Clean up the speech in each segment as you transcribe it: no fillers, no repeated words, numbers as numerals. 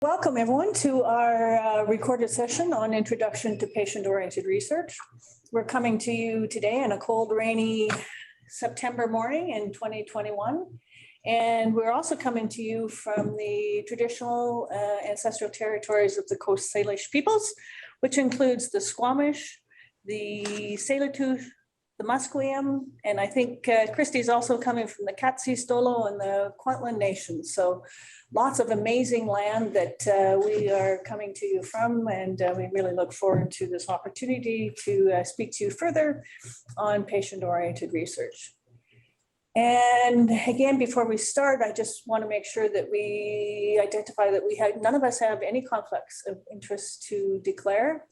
Welcome, everyone, to our recorded session on Introduction to Patient-Oriented Research. We're coming to you today on a cold, rainy September morning in 2021. And we're also coming to you from the traditional ancestral territories of the Coast Salish peoples, which includes the Squamish, the Tsleil-Waututh, the Musqueam, and I think Christy's also coming from the Katzie, Stolo, and the Kwantlen nations. So lots of amazing land that we are coming to you from, and we really look forward to this opportunity to speak to you further on patient-oriented research. And again, before we start, I just want to make sure that we identify that none of us have any conflicts of interest to declare.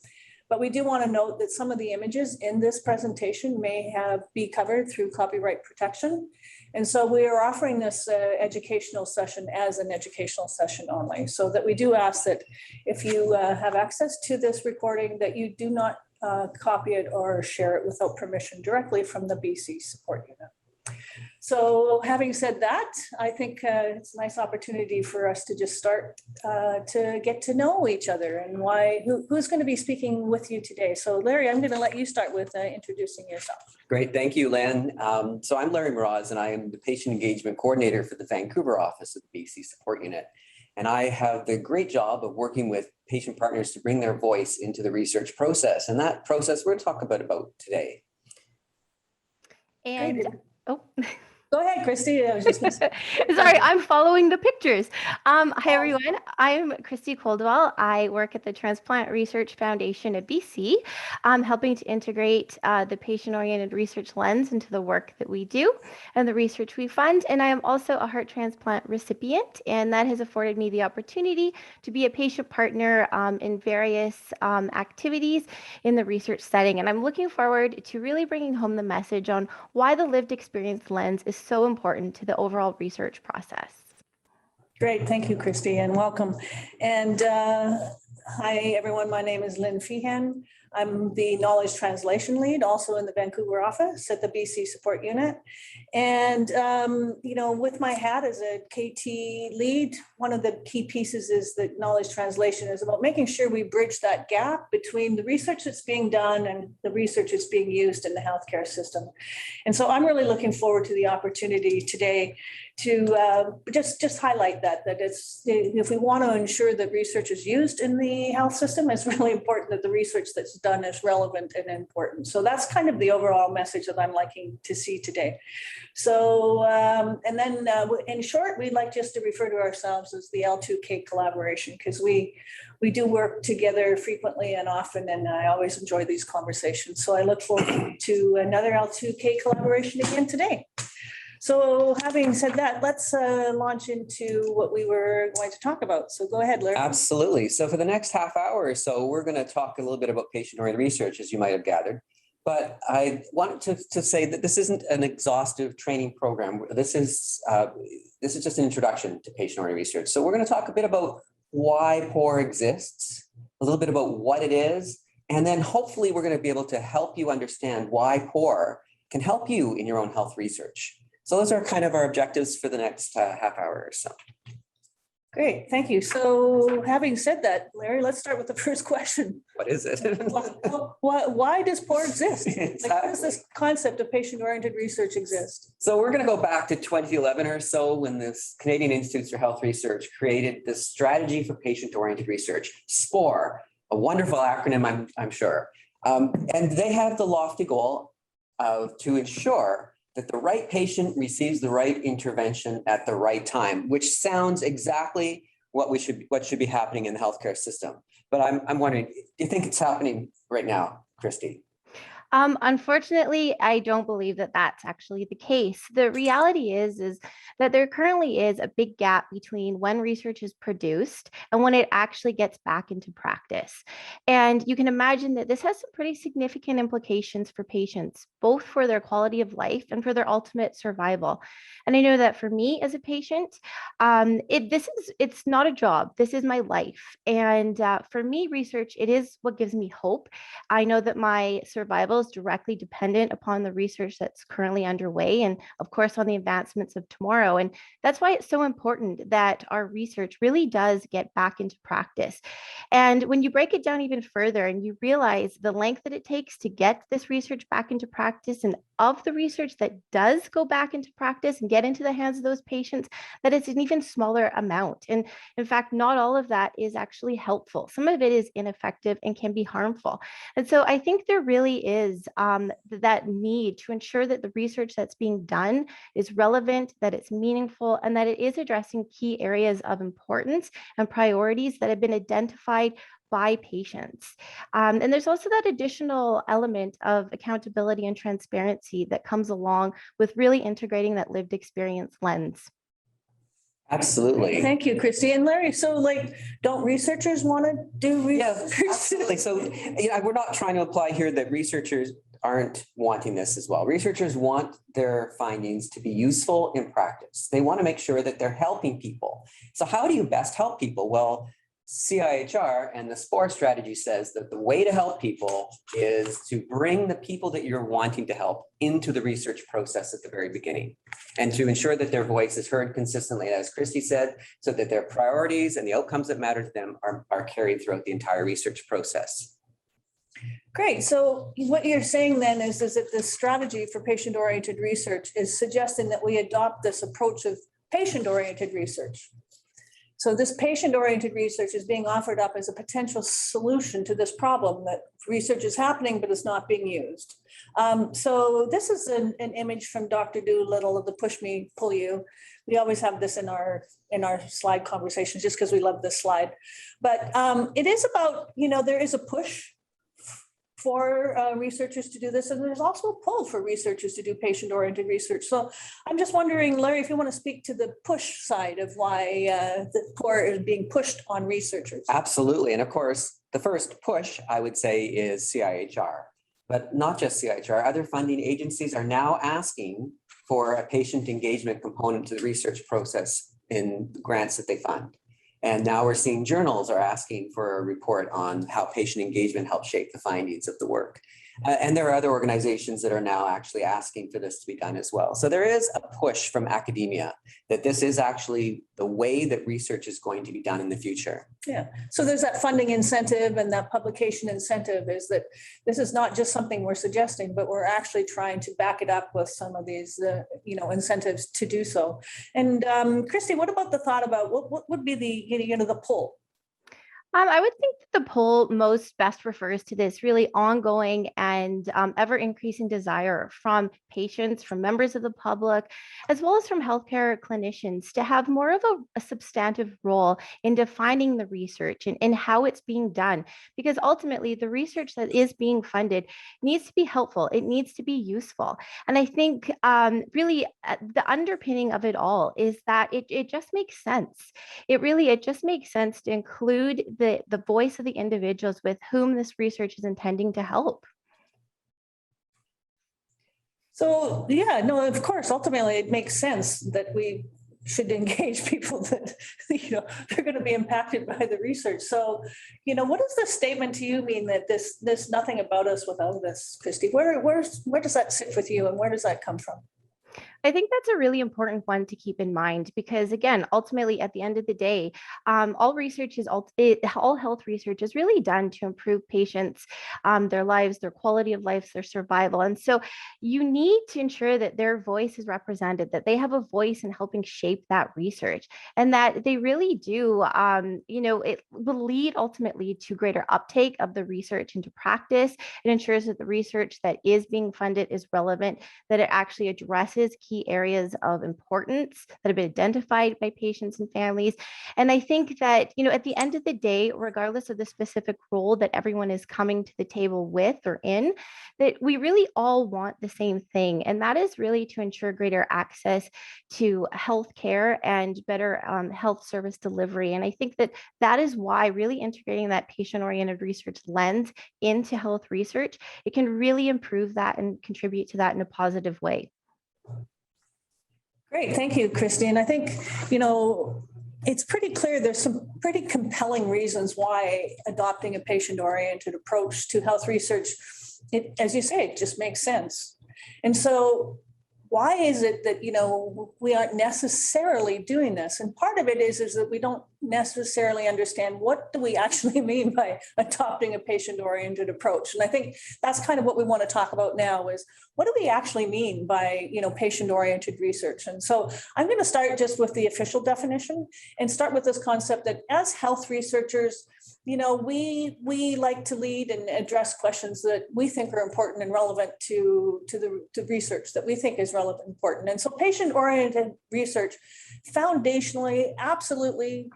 But we do want to note that some of the images in this presentation may be covered through copyright protection. And so we are offering this educational session as an educational session only, so that we do ask that if you have access to this recording, that you do not copy it or share it without permission directly from the BC Support Unit. So having said that, I think it's a nice opportunity for us to just start to get to know each other and who's going to be speaking with you today. So Larry, I'm going to let you start with introducing yourself. Great, thank you, Len. So I'm Larry Mraz, and I am the Patient Engagement Coordinator for the Vancouver office of the BC Support Unit. And I have the great job of working with patient partners to bring their voice into the research process. And that process we're going to talk about today. And oh. Go ahead, Christy. I was just Sorry, I'm following the pictures. Hi, everyone. I'm Christy Coldwell. I work at the Transplant Research Foundation of BC, helping to integrate the patient-oriented research lens into the work that we do and the research we fund. And I am also a heart transplant recipient, and that has afforded me the opportunity to be a patient partner in various activities in the research setting. And I'm looking forward to really bringing home the message on why the lived experience lens is so important to the overall research process. Great, thank you, Christy, and welcome. And hi, everyone. My name is Lynn Feehan. I'm the Knowledge Translation Lead, also in the Vancouver office at the BC Support Unit. And, with my hat as a KT lead, one of the key pieces is that knowledge translation is about making sure we bridge that gap between the research that's being done and the research that's being used in the healthcare system. And so I'm really looking forward to the opportunity today to just highlight that it's, if we want to ensure that research is used in the health system, it's really important that the research that's done is relevant and important. So that's kind of the overall message that I'm liking to see today. So, and then in short, we'd like just to refer to ourselves as the L2K collaboration, because we do work together frequently and often, and I always enjoy these conversations. So I look forward to another L2K collaboration again today. So having said that, let's launch into what we were going to talk about. So go ahead, Larry. Absolutely. So for the next half hour or so, we're going to talk a little bit about patient-oriented research, as you might have gathered. But I wanted to say that this isn't an exhaustive training program. This is just an introduction to patient-oriented research. So we're going to talk a bit about why POR exists, a little bit about what it is, and then hopefully we're going to be able to help you understand why POR can help you in your own health research. So those are kind of our objectives for the next half hour or so. Great, thank you. So having said that, Larry, let's start with the first question. What is it? Why does POR exist? Exactly. Like, how does this concept of patient-oriented research exist? So we're going to go back to 2011 or so when this Canadian Institutes for Health Research created this strategy for patient-oriented research, SPORE, a wonderful acronym, I'm sure. And they have the lofty goal to ensure that the right patient receives the right intervention at the right time, which sounds exactly what should be happening in the healthcare system. But I'm wondering, do you think it's happening right now, Christy? Unfortunately, I don't believe that that's actually the case. The reality is that there currently is a big gap between when research is produced and when it actually gets back into practice. And you can imagine that this has some pretty significant implications for patients, both for their quality of life and for their ultimate survival. And I know that for me as a patient, it's not a job. This is my life. And for me, research, it is what gives me hope. I know that my survival is directly dependent upon the research that's currently underway and, of course, on the advancements of tomorrow. And that's why it's so important that our research really does get back into practice. And when you break it down even further and you realize the length that it takes to get this research back into practice, and of the research that does go back into practice and get into the hands of those patients, that it's an even smaller amount. And in fact, not all of that is actually helpful. Some of it is ineffective and can be harmful. And so I think there really is that need to ensure that the research that's being done is relevant, that it's meaningful, and that it is addressing key areas of importance and priorities that have been identified by patients. And there's also that additional element of accountability and transparency that comes along with really integrating that lived experience lens. Absolutely. Thank you, Christy. And Larry, so like, don't researchers want to do Yeah, research? absolutely. So, we're not trying to imply here that researchers aren't wanting this as well. Researchers want their findings to be useful in practice. They want to make sure that they're helping people. So how do you best help people? Well, CIHR and the SPORE strategy says that the way to help people is to bring the people that you're wanting to help into the research process at the very beginning, and to ensure that their voice is heard consistently, as Christy said, so that their priorities and the outcomes that matter to them are carried throughout the entire research process. Great. So what you're saying then is that this strategy for patient-oriented research is suggesting that we adopt this approach of patient-oriented research. So this patient-oriented research is being offered up as a potential solution to this problem that research is happening, but it's not being used. So this is an image from Dr. Doolittle of the Push Me, Pull You. We always have this in our slide conversations just because we love this slide. But it is about, there is a push for researchers to do this, and there's also a pull for researchers to do patient-oriented research. So I'm just wondering, Larry, if you want to speak to the push side of why the core is being pushed on researchers. Absolutely. And of course, the first push, I would say, is CIHR, but not just CIHR. Other funding agencies are now asking for a patient engagement component to the research process in grants that they fund. And now we're seeing journals are asking for a report on how patient engagement helps shape the findings of the work. And there are other organizations that are now actually asking for this to be done as well. So there is a push from academia that this is actually the way that research is going to be done in the future. Yeah. So there's that funding incentive and that publication incentive is that this is not just something we're suggesting, but we're actually trying to back it up with some of these, incentives to do so. And Christy, what about the thought about what would be the pull? I would think that the poll most best refers to this really ongoing and ever increasing desire from patients, from members of the public, as well as from healthcare clinicians to have more of a substantive role in defining the research and how it's being done. Because ultimately, the research that is being funded needs to be helpful. It needs to be useful. And I think really the underpinning of it all is that it just makes sense. It just makes sense to include the voice of the individuals with whom this research is intending to help. So, yeah, no, of course, ultimately it makes sense that we should engage people that, they're going to be impacted by the research. So, what does this statement to you mean that this nothing about us without us, Christy? Where does that sit with you and where does that come from? I think that's a really important one to keep in mind because, again, ultimately, at the end of the day, all health research is really done to improve patients, their lives, their quality of life, their survival. And so you need to ensure that their voice is represented, that they have a voice in helping shape that research, and that they really do, it will lead ultimately to greater uptake of the research into practice. It ensures that the research that is being funded is relevant, that it actually addresses key areas of importance that have been identified by patients and families. And I think that, at the end of the day, regardless of the specific role that everyone is coming to the table with or in, that we really all want the same thing. And that is really to ensure greater access to healthcare and better health service delivery. And I think that is why really integrating that patient-oriented research lens into health research, it can really improve that and contribute to that in a positive way. Great. Thank you, Christy. And I think, it's pretty clear there's some pretty compelling reasons why adopting a patient-oriented approach to health research it, as you say, it just makes sense. And so why is it that, we aren't necessarily doing this? And part of it is that we don't necessarily understand what do we actually mean by adopting a patient-oriented approach. And I think that's kind of what we want to talk about now is what do we actually mean by, patient-oriented research? And so I'm going to start just with the official definition and start with this concept that as health researchers, we like to lead and address questions that we think are important and relevant to the research that we think is relevant and important. And so patient-oriented research, foundationally, absolutely,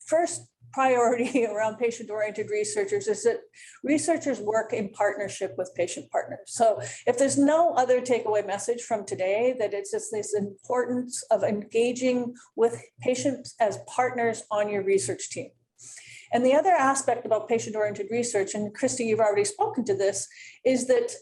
first priority around patient-oriented researchers is that researchers work in partnership with patient partners. So if there's no other takeaway message from today, that it's just this importance of engaging with patients as partners on your research team. And the other aspect about patient-oriented research, and Christy, you've already spoken to this, is that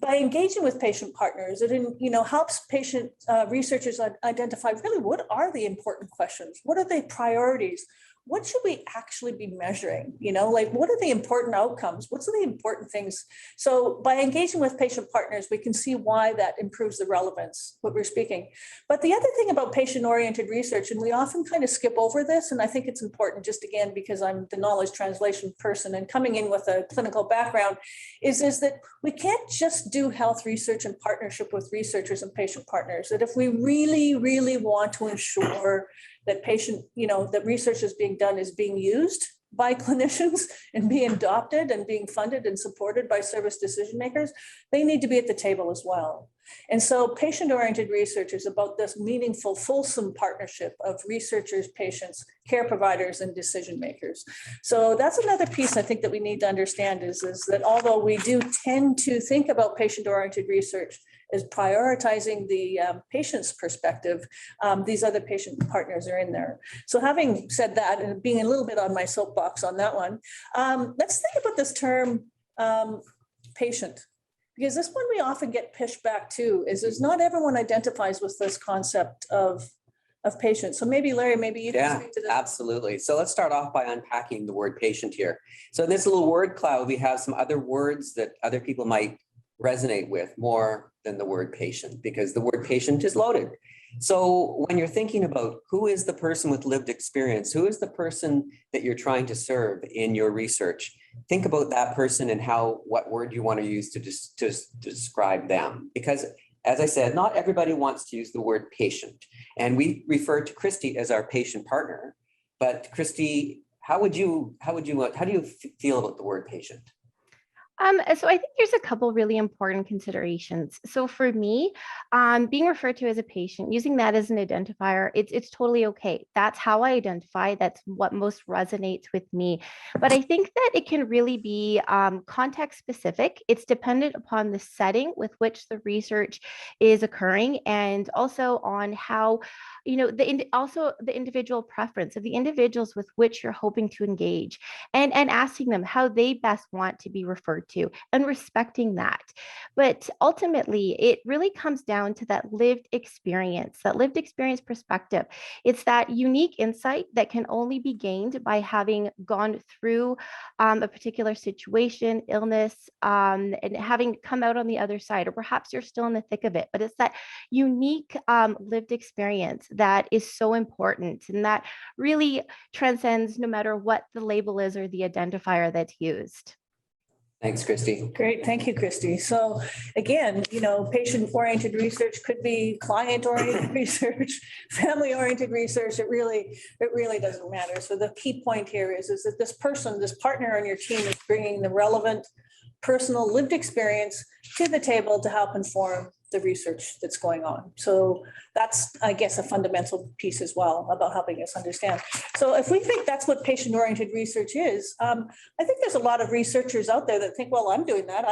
by engaging with patient partners, it helps patient researchers identify really what are the important questions, what are the priorities, what should we actually be measuring? What are the important outcomes? What's the important things? So by engaging with patient partners, we can see why that improves the relevance, what we're speaking. But the other thing about patient-oriented research, and we often kind of skip over this, and I think it's important just again, because I'm the knowledge translation person and coming in with a clinical background, is that we can't just do health research in partnership with researchers and patient partners. That if we really, really want to ensure that that research is being done is being used by clinicians and being adopted and being funded and supported by service decision makers, they need to be at the table as well. And so patient-oriented research is about this meaningful, fulsome partnership of researchers, patients, care providers, and decision makers. So that's another piece I think that we need to understand is that although we do tend to think about patient-oriented research as prioritizing the patient's perspective, these other patient partners are in there. So having said that, and being a little bit on my soapbox on that one, let's think about this term patient. Because this one we often get pushed back to is not everyone identifies with this concept of patient. So maybe Larry, maybe you can speak to this. Absolutely. So let's start off by unpacking the word patient here. So in this little word cloud, we have some other words that other people might resonate with more than the word patient, because the word patient is loaded. So when you're thinking about who is the person with lived experience, who is the person that you're trying to serve in your research, think about that person and what word you want to use to describe them. Because as I said, not everybody wants to use the word patient. And we refer to Christy as our patient partner. But Christy, how do you feel about the word patient? So I think there's a couple really important considerations. So for me, being referred to as a patient, using that as an identifier, it's totally okay. That's how I identify. That's what most resonates with me. But I think that it can really be context specific. It's dependent upon the setting with which the research is occurring, and also on how, also the individual preference of the individuals with which you're hoping to engage, and asking them how they best want to be referred to and respecting that. But ultimately, it really comes down to that lived experience perspective. It's that unique insight that can only be gained by having gone through a particular situation, illness, and having come out on the other side, or perhaps you're still in the thick of it. But it's that unique lived experience that is so important, and that really transcends no matter what the label is or the identifier that's used. Thanks, Christy. Great. Thank you, Christy. So again, patient-oriented research could be client-oriented research, family-oriented research. It really doesn't matter. So the key point here is that this partner on your team is bringing the relevant personal lived experience to the table to help inform the research that's going on. So that's, I guess, a fundamental piece as well about helping us understand. So if we think that's what patient-oriented research is, I think there's a lot of researchers out there that think, well, I'm doing that.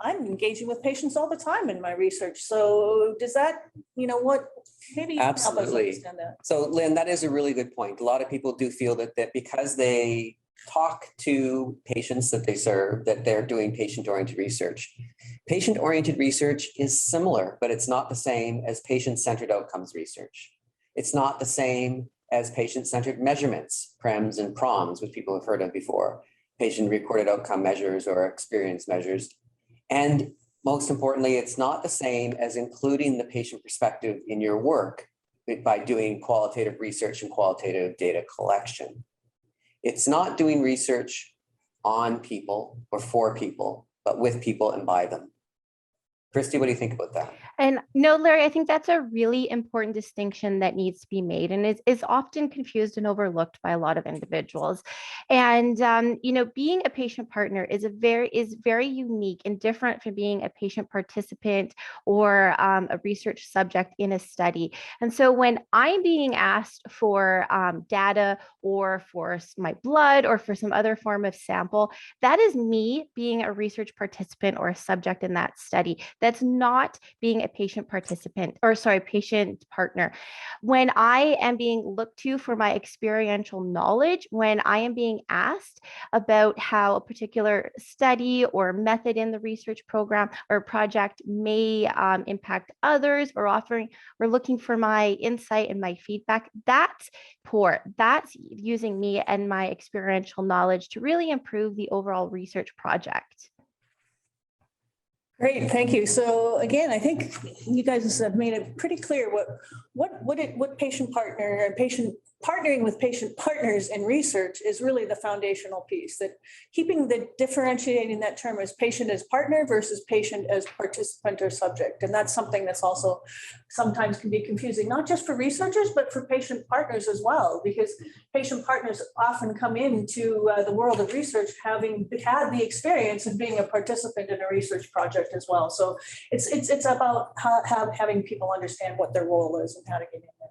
I'm engaging with patients all the time in my research. So does that, maybe you can help us understand that. So Lynn, that is a really good point. A lot of people do feel that because they talk to patients that they serve, that they're doing patient-oriented research. Patient-oriented research is similar, but it's not the same as patient-centered outcomes research. It's not the same as patient-centered measurements, PREMs and PROMs, which people have heard of before. patient-reported outcome measures or experience measures. And most importantly, it's not the same as including the patient perspective in your work by doing qualitative research and qualitative data collection. It's not doing research on people or for people, but with people and by them. Christy, what do you think about that? And no, Larry, I think that's a really important distinction that needs to be made and is often confused and overlooked by a lot of individuals. And, being a patient partner is very unique and different from being a patient participant or a research subject in a study. And so when I'm being asked for data or for my blood or for some other form of sample, that is me being a research participant or a subject in that study. That's not being a patient partner. When I am being looked to for my experiential knowledge, when I am being asked about how a particular study or method in the research program or project may impact others or looking for my insight and my feedback, that's using me and my experiential knowledge to really improve the overall research project. Great, thank you. So again, I think you guys have made it pretty clear what patient partner and patient partnering with patient partners in research is really the foundational piece, that differentiating that term as patient as partner versus patient as participant or subject. And that's something that's also sometimes can be confusing, not just for researchers, but for patient partners as well, because patient partners often come into the world of research having had the experience of being a participant in a research project as well. So it's about having people understand what their role is and how to get in there.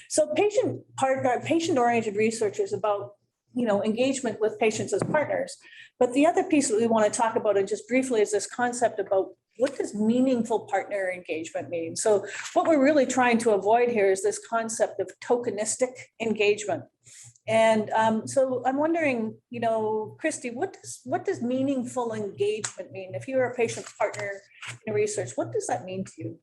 So patient-oriented research is about, engagement with patients as partners. But the other piece that we want to talk about, and just briefly, is this concept about what does meaningful partner engagement mean? So what we're really trying to avoid here is this concept of tokenistic engagement. And so I'm wondering, Christy, what does meaningful engagement mean? If you're a patient partner in research, what does that mean to you?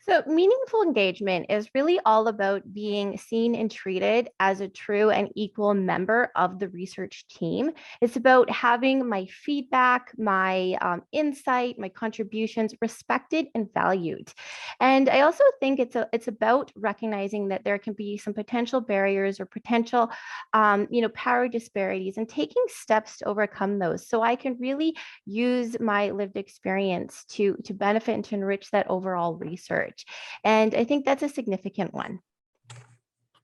So meaningful engagement is really all about being seen and treated as a true and equal member of the research team. It's about having my feedback, my insight, my contributions respected and valued. And I also think it's about recognizing that there can be some potential barriers or potential, power disparities and taking steps to overcome those. So I can really use my lived experience to benefit and to enrich that overall research. And I think that's a significant one.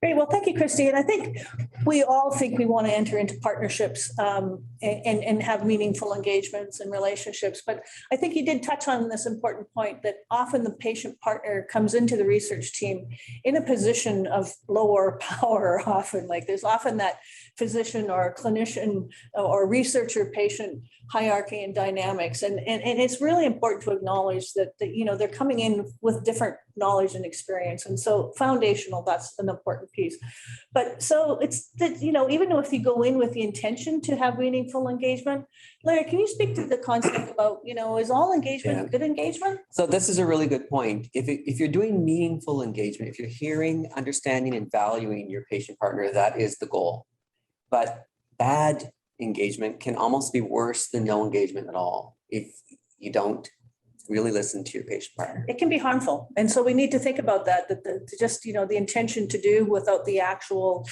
Great. Well, thank you, Christy. And I think we all think we want to enter into partnerships and have meaningful engagements and relationships. But I think you did touch on this important point that often the patient partner comes into the research team in a position of lower power often. Like there's often that physician or clinician or researcher patient hierarchy and dynamics. And it's really important to acknowledge that, they're coming in with different knowledge and experience. And so foundational, that's an important piece. But so it's that, even if you go in with the intention to have meaningful engagement, Larry, can you speak to the concept about, is all engagement good engagement? So this is a really good point. If you're doing meaningful engagement, if you're hearing, understanding, and valuing your patient partner, that is the goal. But bad engagement can almost be worse than no engagement at all if you don't really listen to your patient partner. It can be harmful. And so we need to think about that the intention to do without the actual,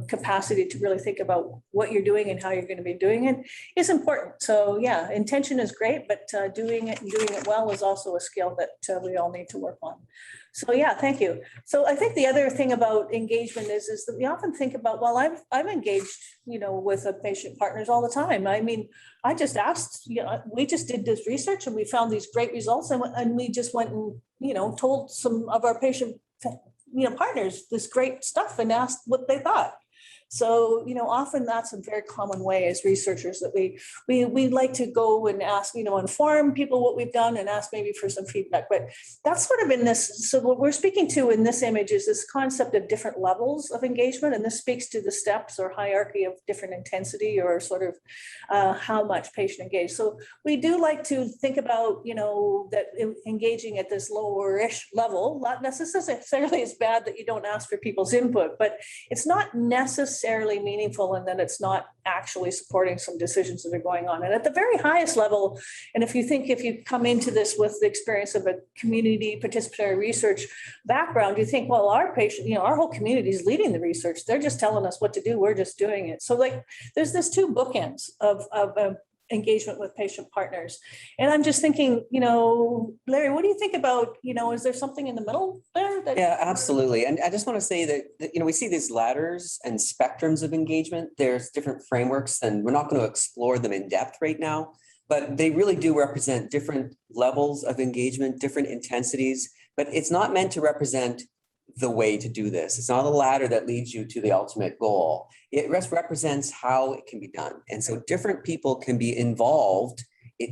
capacity to really think about what you're doing and how you're going to be doing it is important. So yeah, intention is great, but doing it and doing it well is also a skill that we all need to work on. So yeah, thank you. So I think the other thing about engagement is that we often think about, well, I'm engaged, with patient partners all the time. I mean, I just asked, we just did this research and we found these great results and we just went and, told some of our patient, partners this great stuff and asked what they thought. So, often that's a very common way as researchers that we like to go and ask, inform people what we've done and ask maybe for some feedback. But that's sort of in this. So what we're speaking to in this image is this concept of different levels of engagement. And this speaks to the steps or hierarchy of different intensity or sort of how much patient engaged. So we do like to think about, that engaging at this lower-ish level, not necessarily as bad that you don't ask for people's input, but it's not necessarily necessarily meaningful and that it's not actually supporting some decisions that are going on. And at the very highest level, and if you come into this with the experience of a community participatory research background, you think, well, our patient, our whole community is leading the research. They're just telling us what to do. We're just doing it. So like, there's this two bookends of engagement with patient partners. And I'm just thinking, Larry, what do you think about, is there something in the middle there? Yeah, absolutely. And I just want to say that, we see these ladders and spectrums of engagement. There's different frameworks, and we're not going to explore them in depth right now, but they really do represent different levels of engagement, different intensities, but it's not meant to represent the way to do this. It's not a ladder that leads you to the ultimate goal. It represents how it can be done. And so different people can be involved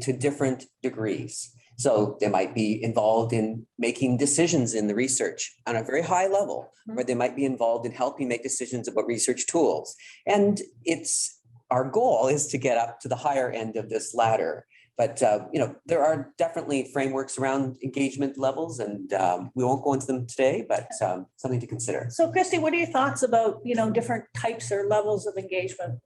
to different degrees. So they might be involved in making decisions in the research on a very high level, or they might be involved in helping make decisions about research tools. And our goal is to get up to the higher end of this ladder. But, there are definitely frameworks around engagement levels, and we won't go into them today, but something to consider. So Christy, what are your thoughts about, different types or levels of engagement?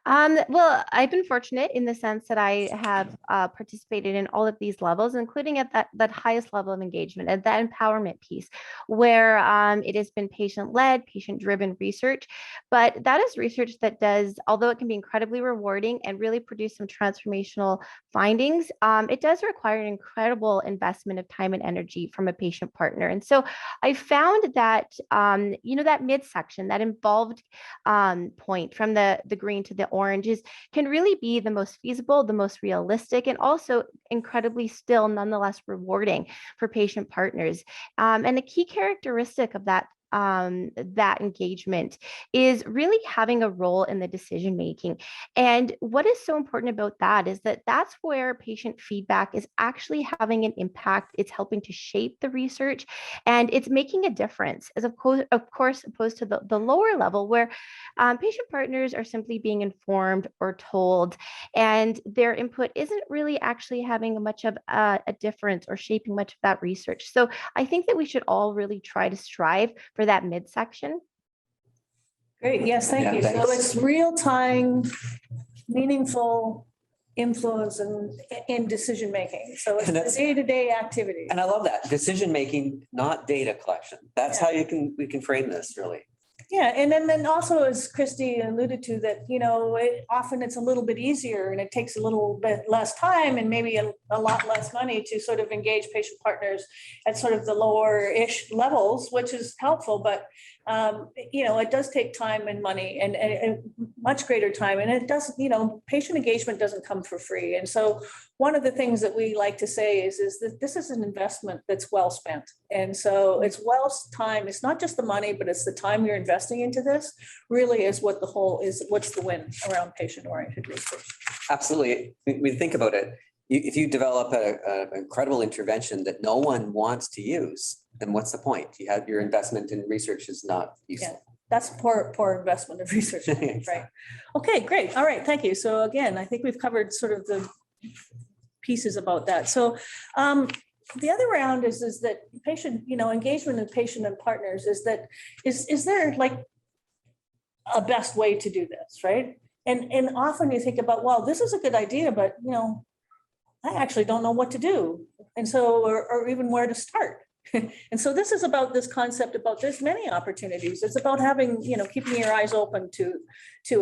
Well, I've been fortunate in the sense that I have participated in all of these levels, including at that highest level of engagement, at that empowerment piece, where it has been patient-led, patient-driven research. But that is research that does, although it can be incredibly rewarding and really produce some transformational findings, it does require an incredible investment of time and energy from a patient partner. And so I found that, that midsection, that involved point from the green to the oranges can really be the most feasible, the most realistic, and also incredibly still nonetheless rewarding for patient partners. And the key characteristic of that engagement is really having a role in the decision making. And what is so important about that is that that's where patient feedback is actually having an impact. It's helping to shape the research, and it's making a difference, as of course opposed to the lower level where patient partners are simply being informed or told, and their input isn't really actually having much of a difference or shaping much of that research. So I think that we should all really try to strive for that midsection. Great. Yes, thank you. Thanks. So it's real-time, meaningful influence in decision making. So it's the day-to-day activities. And I love that decision making, not data collection. That's how we can frame this, really. Yeah, and then also, as Christy alluded to, that often it's a little bit easier and it takes a little bit less time and maybe a lot less money to sort of engage patient partners at sort of the lower-ish levels, which is helpful. But it does take time and money and much greater time, and it doesn't. Patient engagement doesn't come for free. And so one of the things that we like to say is that this is an investment that's well spent. And so it's time. It's not just the money, but it's the time you're investing into this really is what the whole is. What's the win around patient-oriented research? Absolutely. We think about it. If you develop an incredible intervention that no one wants to use, then what's the point? Your investment in research is not useful. Yeah, that's poor investment of research, right? Okay, great. All right, thank you. So again, I think we've covered sort of the pieces about that. So the other round is that patient, engagement of patient and partners is there like a best way to do this, right? And often you think about, well, this is a good idea, but I actually don't know what to do. And so, or even where to start. And so this is about this concept about there's many opportunities. It's about having, keeping your eyes open to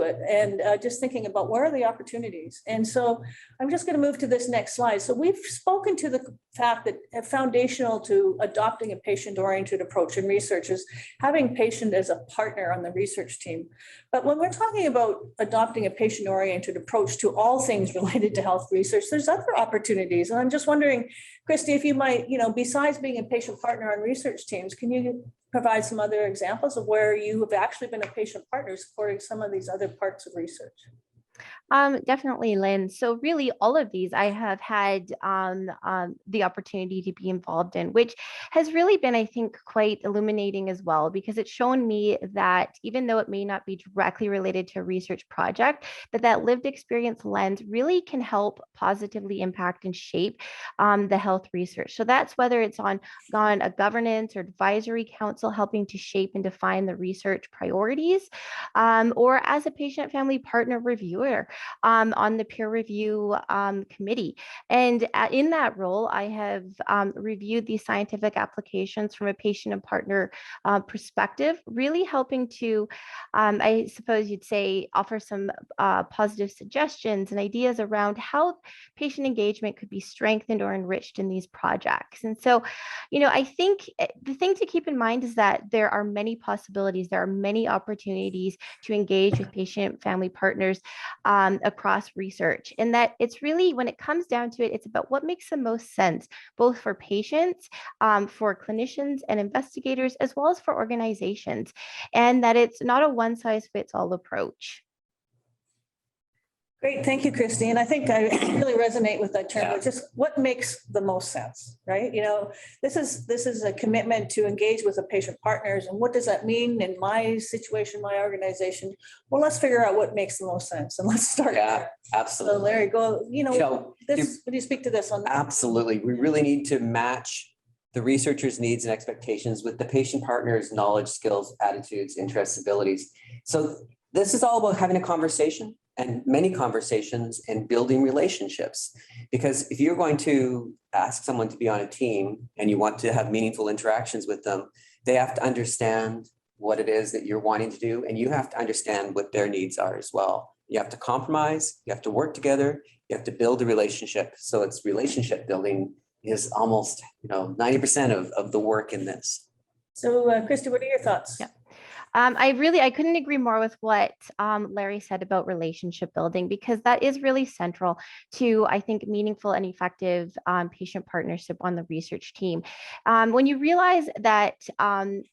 it and just thinking about where are the opportunities. And so I'm just going to move to this next slide. So we've spoken to the fact that foundational to adopting a patient-oriented approach in research is having patient as a partner on the research team. But when we're talking about adopting a patient-oriented approach to all things related to health research, there's other opportunities. And I'm just wondering, Christy, if you might, besides being a patient partner on research teams, can you provide some other examples of where you have actually been a patient partner supporting some of these other parts of research? Definitely, Lynn. So really, all of these I have had the opportunity to be involved in, which has really been, I think, quite illuminating as well, because it's shown me that even though it may not be directly related to a research project, that lived experience lens really can help positively impact and shape the health research. So that's whether it's on a governance or advisory council helping to shape and define the research priorities, or as a patient family partner reviewer on the peer review committee. And in that role, I have reviewed these scientific applications from a patient and partner perspective, really helping to, I suppose you'd say, offer some positive suggestions and ideas around how patient engagement could be strengthened or enriched in these projects. And so, I think the thing to keep in mind is that there are many possibilities, there are many opportunities to engage with patient family partners across research. And that it's really, when it comes down to it, it's about what makes the most sense, both for patients, for clinicians and investigators, as well as for organizations. And that it's not a one size fits all approach. Great, thank you, Christy. And I think I really resonate with that term, Yeah. which is what makes the most sense, right? This is a commitment to engage with the patient partners. And what does that mean in my situation, my organization? Well, let's figure out what makes the most sense and let's start Yeah, there. absolutely. So Larry, go, You- would you speak to this on? Absolutely. We really need to match the researcher's needs and expectations with the patient partner's knowledge, skills, attitudes, interests, abilities. So this is all about having a conversation and many conversations and building relationships. Because if you're going to ask someone to be on a team and you want to have meaningful interactions with them, they have to understand what it is that you're wanting to do, and you have to understand what their needs are as well. You have to compromise, you have to work together, you have to build a relationship. So it's relationship building is almost 90% of the work in this. So Christy, what are your thoughts? Yeah. I couldn't agree more with what Larry said about relationship building, because that is really central to, I think, meaningful and effective patient partnership on the research team. When you realize that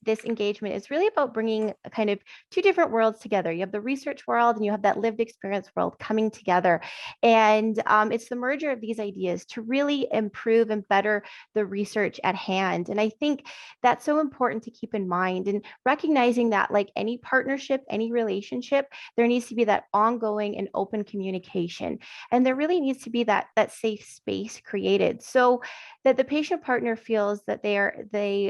this engagement is really about bringing kind of two different worlds together, you have the research world and you have that lived experience world coming together. And it's the merger of these ideas to really improve and better the research at hand. And I think that's so important to keep in mind, and recognizing that, like any partnership, any relationship, there needs to be that ongoing and open communication. And there really needs to be that safe space created so that the patient partner feels that they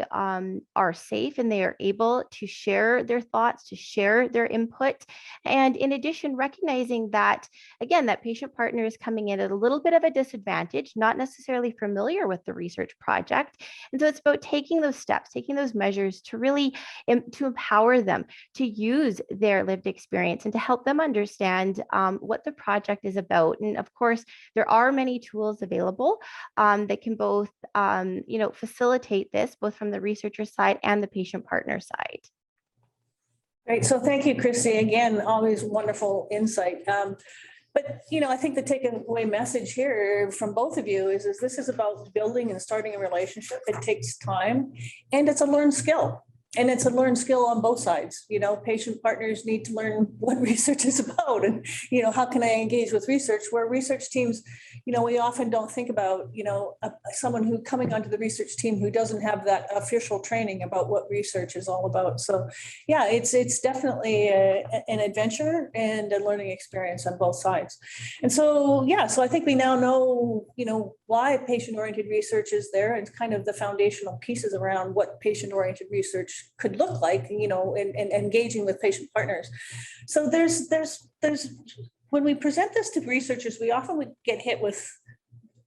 are safe and they are able to share their thoughts, to share their input. And in addition, recognizing that, again, that patient partner is coming in at a little bit of a disadvantage, not necessarily familiar with the research project. And so it's about taking those steps, taking those measures to really to empower them to use their lived experience and to help them understand what the project is about. And of course, there are many tools available that can both facilitate this, both from the researcher side and the patient partner side. Great. So thank you, Christy. Again, always wonderful insight. But, I think the takeaway message here from both of you is this is about building and starting a relationship. It takes time and it's a learned skill. And it's a learned skill on both sides. Patient partners need to learn what research is about and, how can I engage with research, where research teams, we often don't think about, someone who coming onto the research team who doesn't have that official training about what research is all about. So yeah, it's definitely an adventure and a learning experience on both sides. And so, so I think we now know, why patient-oriented research is there and kind of the foundational pieces around what patient-oriented research could look like, and engaging with patient partners. So there's when we present this to researchers, we often would get hit with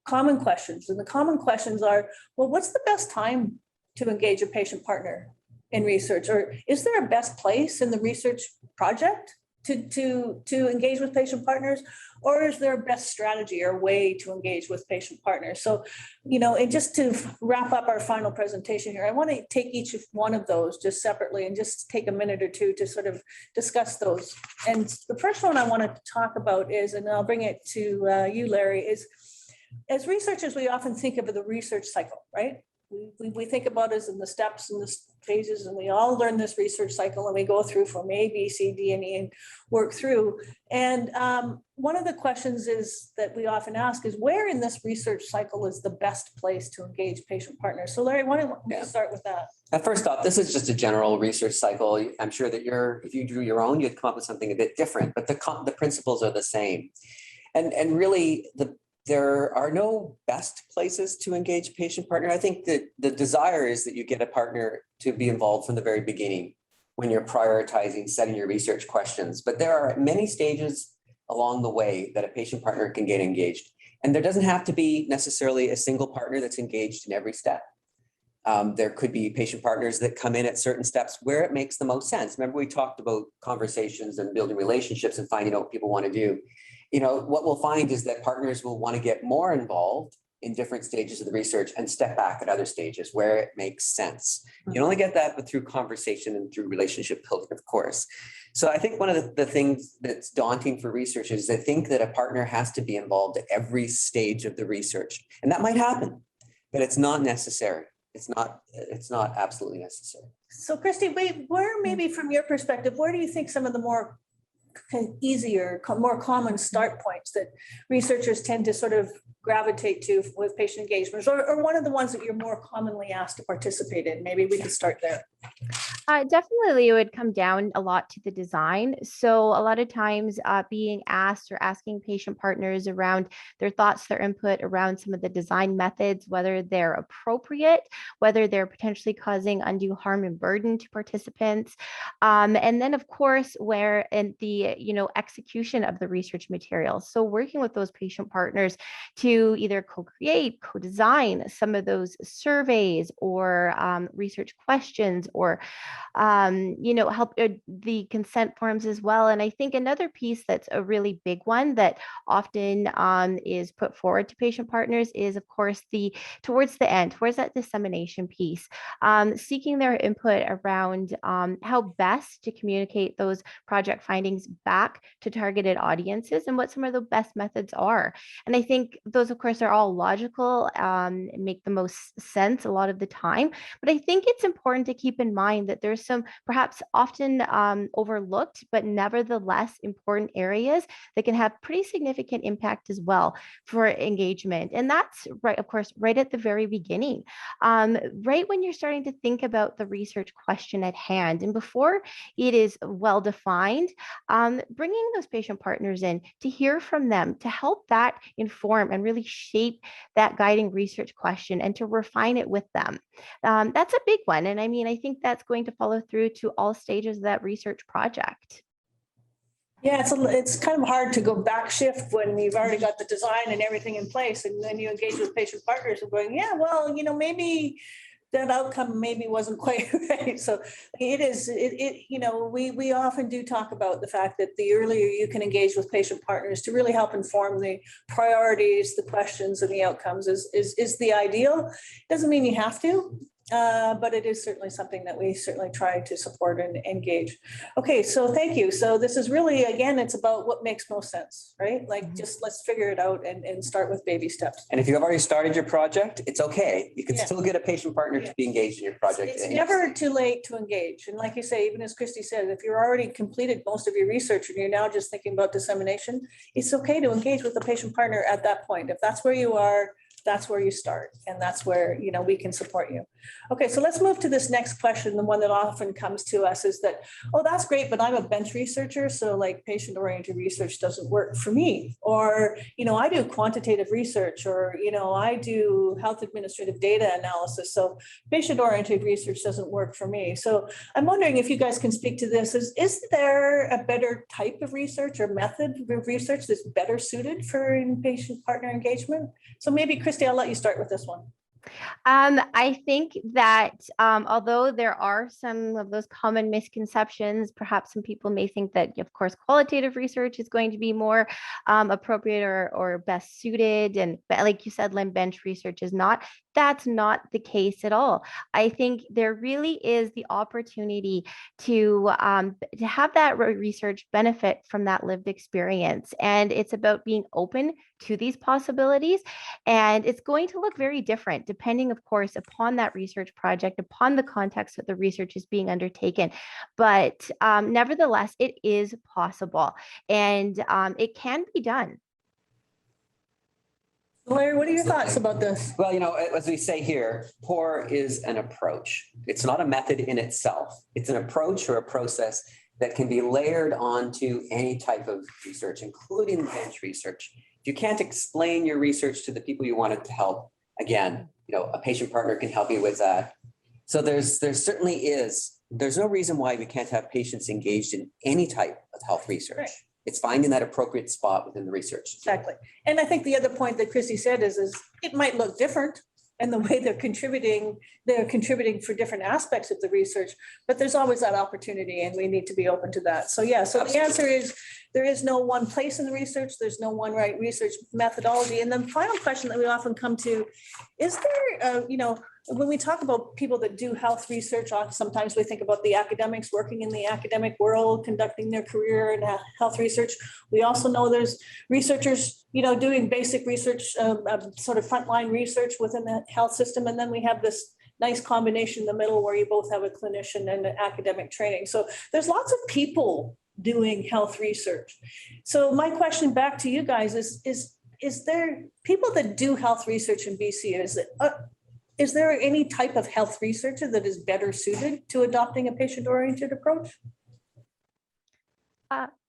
common questions. And the common questions are, well, what's the best time to engage a patient partner in research? Or is there a best place in the research project to engage with patient partners? Or is there a best strategy or way to engage with patient partners? So, and just to wrap up our final presentation here, I want to take each of one of those just separately and just take a minute or two to sort of discuss those. And the first one I want to talk about is, and I'll bring it to you, Larry, is as researchers, we often think of the research cycle, right? We think about it as in the steps and phases, and we all learn this research cycle, and we go through from A, B, C, D, and E, and work through. And one of the questions is that we often ask is, where in this research cycle is the best place to engage patient partners? So Larry, why don't we start with that? First off, this is just a general research cycle. I'm sure that if you drew your own, you'd come up with something a bit different, but the principles are the same. And really, there are no best places to engage patient partner. I think that the desire is that you get a partner to be involved from the very beginning when you're prioritizing, setting your research questions. But there are many stages along the way that a patient partner can get engaged. And there doesn't have to be necessarily a single partner that's engaged in every step. There could be patient partners that come in at certain steps where it makes the most sense. Remember, we talked about conversations and building relationships and finding out what people want to do. What we'll find is that partners will want to get more involved in different stages of the research and step back at other stages where it makes sense. You can only get that through conversation and through relationship building, of course. So I think one of the things that's daunting for researchers is they think that a partner has to be involved at every stage of the research. And that might happen, but it's not necessary. It's not absolutely necessary. So Christy, where maybe from your perspective, where do you think some of the more easier, more common start points that researchers tend to sort of gravitate to with patient engagements, or one of the ones that you're more commonly asked to participate in? Maybe we could start there. Definitely, it would come down a lot to the design. So a lot of times being asked or asking patient partners around their thoughts, their input around some of the design methods, whether they're appropriate, whether they're potentially causing undue harm and burden to participants. And then of course, where in the execution of the research materials. So working with those patient partners to either co-create, co-design some of those surveys or research questions, or help the consent forms as well. And I think another piece that's a really big one that often is put forward to patient partners is, of course, towards the end, towards that dissemination piece, seeking their input around how best to communicate those project findings back to targeted audiences and what some of the best methods are. And I think those, of course, are all logical, make the most sense a lot of the time. But I think it's important to keep in mind that there's some perhaps often overlooked, but nevertheless important areas that can have pretty significant impact as well for engagement. And that's right, of course, right at the very beginning, right when you're starting to think about the research question at hand. And before it is well defined, bringing those patient partners in to hear from them, to help that inform and really shape that guiding research question and to refine it with them. That's a big one. And I mean, I think that's going to follow through to all stages of that research project. Yeah, it's kind of hard to go back shift when you've already got the design and everything in place, and then you engage with patient partners and going, yeah, well, maybe that outcome maybe wasn't quite right. So we often do talk about the fact that the earlier you can engage with patient partners to really help inform the priorities, the questions, and the outcomes is the ideal. Doesn't mean you have to. But it is certainly something that we certainly try to support and engage. Okay, so thank you. So this is really, again, it's about what makes most sense, right? Like just let's figure it out and start with baby steps. And if you've already started your project, it's okay. You can still get a patient partner to be engaged in your project. It's never too late to engage. And like you say, even as Christy said, if you're already completed most of your research and you're now just thinking about dissemination, it's okay to engage with the patient partner at that point. If that's where you are, that's where you start, and that's where we can support you. Okay, so let's move to this next question. The one that often comes to us is that, oh, that's great, but I'm a bench researcher, so like patient-oriented research doesn't work for me. Or, I do quantitative research, or, I do health administrative data analysis, so patient-oriented research doesn't work for me. So I'm wondering if you guys can speak to this. Is there a better type of research or method of research that's better suited for patient partner engagement? So maybe Christy, I'll let you start with this one. I think that although there are some of those common misconceptions, perhaps some people may think that, of course, qualitative research is going to be more appropriate or best suited. And like you said, Lynn, bench research is not. That's not the case at all. I think there really is the opportunity to have that research benefit from that lived experience. And it's about being open to these possibilities. And it's going to look very different depending, of course, upon that research project, upon the context that the research is being undertaken. But nevertheless, it is possible and it can be done. Larry, what are your thoughts about this? Well, as we say here, POUR is an approach. It's not a method in itself. It's an approach or a process that can be layered onto any type of research, including bench research. If you can't explain your research to the people you want it to help, again, a patient partner can help you with that. So there certainly is, there's no reason why we can't have patients engaged in any type of health research. Right. It's finding that appropriate spot within the research. Exactly. And I think the other point that Christy said is it might look different in the way they're contributing for different aspects of the research, but there's always that opportunity and we need to be open to that. So yeah, so the answer is there is no one place in the research. There's no one right research methodology. And the final question that we often come to, is there, when we talk about people that do health research, sometimes we think about the academics working in the academic world, conducting their career in health research. We also know there's researchers, doing basic research, sort of frontline research within the health system. And then we have this nice combination in the middle where you both have a clinician and an academic training. So there's lots of people doing health research. So my question back to you guys is there people that do health research in BC? Is there any type of health researcher that is better suited to adopting a patient-oriented approach?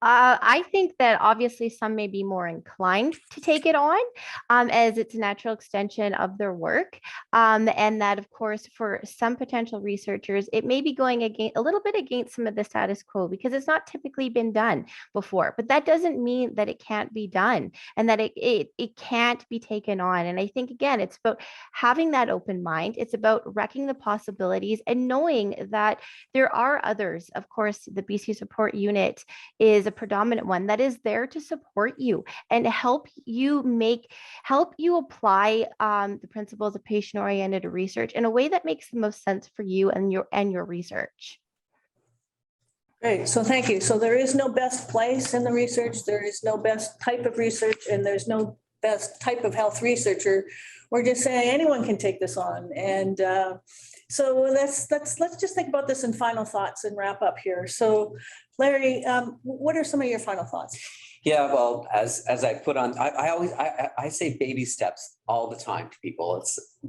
I think that obviously some may be more inclined to take it on as it's a natural extension of their work. And that, of course, for some potential researchers, it may be going a little bit against some of the status quo because it's not typically been done before. But that doesn't mean that it can't be done and that it can't be taken on. And I think, again, it's about having that open mind. It's about reckoning the possibilities and knowing that there are others. Of course, the BC Support Unit is a predominant one that is there to support you and help you apply the principles of patient-oriented research in a way that makes the most sense for you and your research. Great, so thank you. So there is no best place in the research, there is no best type of research, and there's no best type of health researcher. We're just saying anyone can take this on. And so let's just think about this in final thoughts and wrap up here. So Larry, what are some of your final thoughts? Yeah, well, as I put on, I say baby steps all the time to people.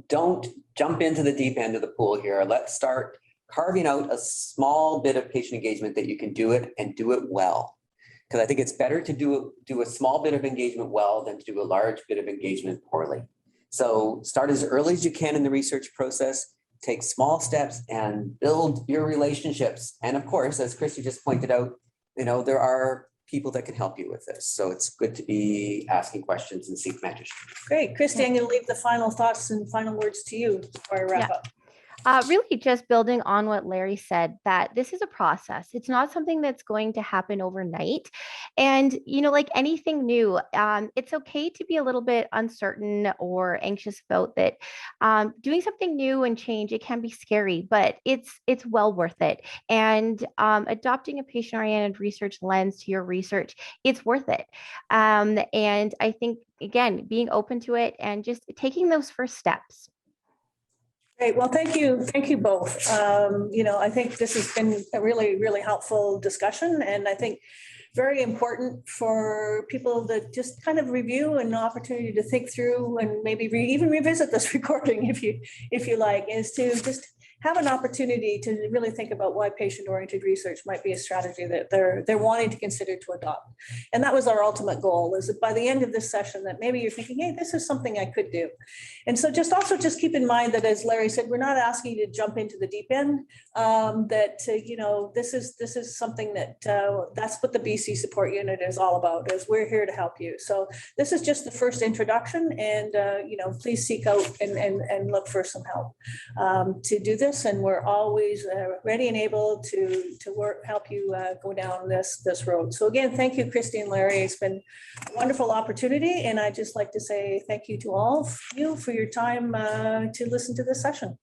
Don't jump into the deep end of the pool here. Let's start carving out a small bit of patient engagement that you can do it and do it well. Because I think it's better to do a small bit of engagement well than to do a large bit of engagement poorly. So start as early as you can in the research process, take small steps and build your relationships. And of course, as Christy just pointed out, there are people that can help you with this. So it's good to be asking questions and seek mentorship. Great. Christy, I'm going to leave the final thoughts and final words to you before I wrap up. Really just building on what Larry said, that this is a process. It's not something that's going to happen overnight. And, like anything new, it's okay to be a little bit uncertain or anxious about that. Doing something new and change, it can be scary, but it's well worth it. And adopting a patient-oriented research lens to your research, it's worth it. And I think, again, being open to it and just taking those first steps. Great. Well, thank you. Thank you both. I think this has been a really, really helpful discussion. And I think very important for people to just kind of review and an opportunity to think through and maybe even revisit this recording if you like, is to just have an opportunity to really think about why patient-oriented research might be a strategy that they're wanting to consider to adopt. And that was our ultimate goal, is that by the end of this session that maybe you're thinking, hey, this is something I could do. And so just keep in mind that, as Larry said, we're not asking you to jump into the deep end, this is something that that's what the BC Support Unit is all about, is we're here to help you. So this is just the first introduction, and please seek out and look for some help to do this. this, and we're always ready and able to work, help you go down this road. So again, thank you, Christy and Larry. It's been a wonderful opportunity, and I'd just like to say thank you to all of you for your time to listen to this session.